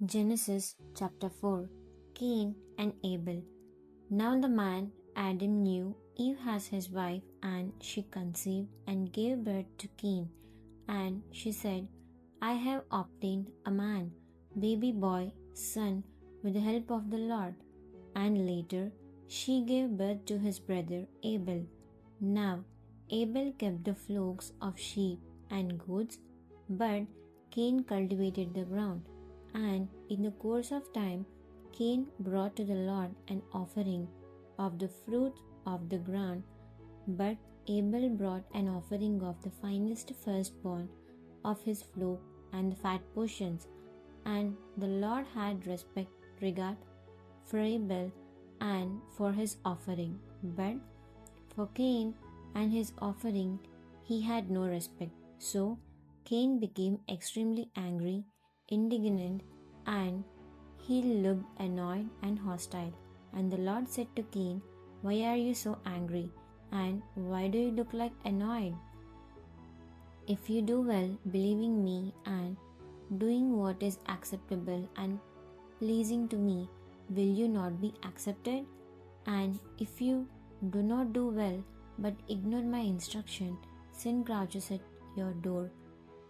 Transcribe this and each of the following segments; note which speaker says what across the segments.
Speaker 1: Genesis chapter 4. Cain and Abel. Now the man Adam knew Eve as his wife, and she conceived and gave birth to Cain. And she said, I have obtained a man, baby boy, son, with the help of the Lord. And later she gave birth to his brother Abel. Now Abel kept the flocks of sheep and goats, but Cain cultivated the ground. And in the course of time, Cain brought to the Lord an offering of the fruit of the ground, but Abel brought an offering of the finest firstborn of his flock and the fat portions. And the Lord had regard for Abel and for his offering, but for Cain and his offering he had no respect. So Cain became extremely angry, indignant, and he looked annoyed and hostile. And the Lord said to Cain, Why are you so angry? And why do you look like annoyed? If you do well, believing me and doing what is acceptable and pleasing to me, will you not be accepted? And if you do not do well, but ignore my instruction, sin crouches at your door.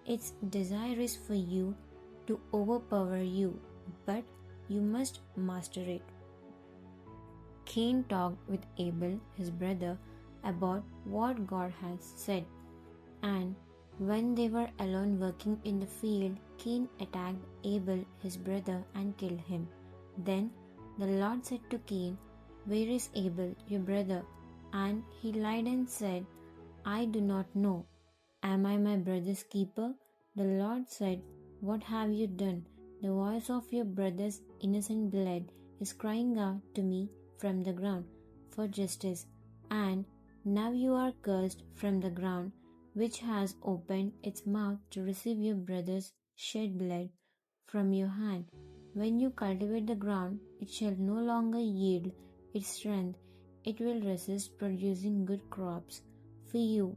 Speaker 1: Its desire is for you to overpower you, but you must master it. Cain talked with Abel, his brother, about what God has said. And when they were alone working in the field, Cain attacked Abel, his brother, and killed him. Then the Lord said to Cain, Where is Abel, your brother? And he lied and said, I do not know. Am I my brother's keeper? The Lord said, What have you done? The voice of your brother's innocent blood is crying out to me from the ground for justice. And now you are cursed from the ground, which has opened its mouth to receive your brother's shed blood from your hand. When you cultivate the ground, it shall no longer yield its strength. It will resist producing good crops for you.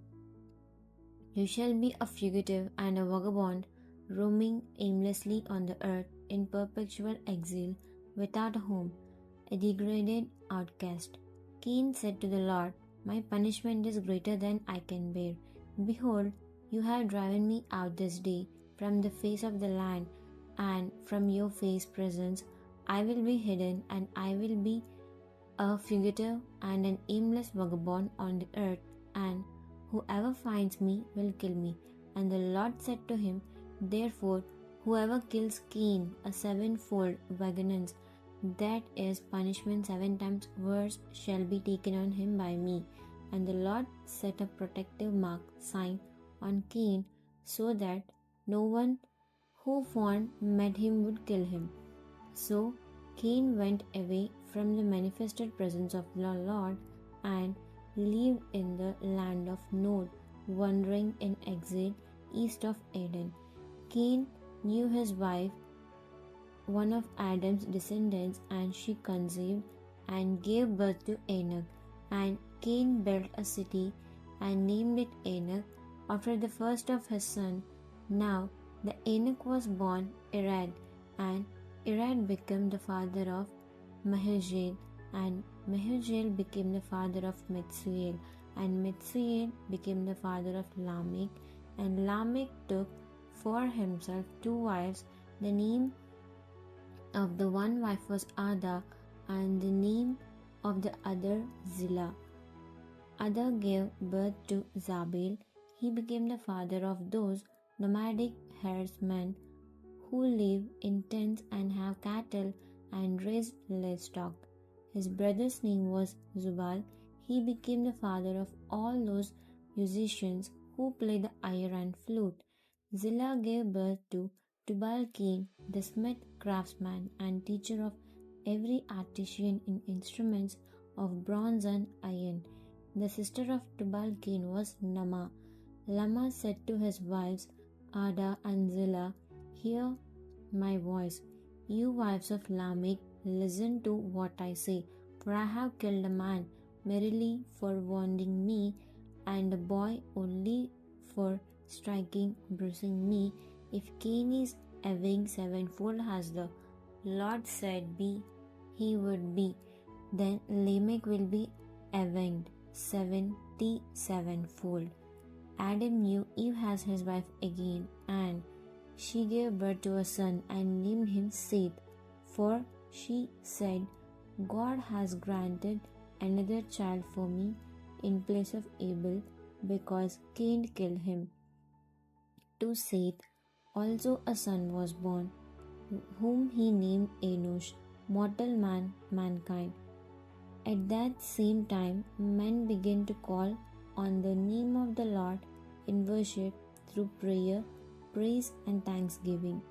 Speaker 1: You shall be a fugitive and a vagabond, roaming aimlessly on the earth in perpetual exile, without a home, a degraded outcast. Cain said to the Lord, My punishment is greater than I can bear. Behold, you have driven me out this day from the face of the land, and from your face presence I will be hidden, and I will be a fugitive and an aimless vagabond on the earth, and whoever finds me will kill me. And the Lord said to him, Therefore, whoever kills Cain a sevenfold vengeance, that is punishment 7 times worse, shall be taken on him by me. And the Lord set a protective mark sign on Cain, so that no one who met him would kill him. So Cain went away from the manifested presence of the Lord and lived in the land of Nod, wandering in exile east of Eden. Cain knew his wife, one of Adam's descendants, and she conceived and gave birth to Enoch. And Cain built a city and named it Enoch after the first of his son. Now the Enoch was born Irad, and Irad became the father of Mahaziel, and Mahaziel became the father of Metsuel, and Metsuel became the father of Lamech, and Lamech took for himself 2 wives. The name of the one wife was Ada, and the name of the other Zillah. Ada gave birth to Zabel. He became the father of those nomadic herdsmen who live in tents and have cattle and raise livestock. His brother's name was Zubal. He became the father of all those musicians who play the lyre and flute. Zillah gave birth to Tubal-Cain, the smith, craftsman, and teacher of every artisan in instruments of bronze and iron. The sister of Tubal-Cain was Nama. Lama said to his wives, Ada and Zillah, Hear my voice. You wives of Lamech, listen to what I say. For I have killed a man merely for wounding me, and a boy only for striking, bruising me. If Cain is avenge sevenfold as the Lord said he would be. Then Lamech will be avenged 77fold. Adam knew Eve as his wife again, and she gave birth to a son and named him Seth, for she said, God has granted another child for me in place of Abel, because Cain killed him. To Seth also a son was born, whom he named Enosh, mortal man, mankind. At that same time, men began to call on the name of the Lord in worship through prayer, praise, and thanksgiving.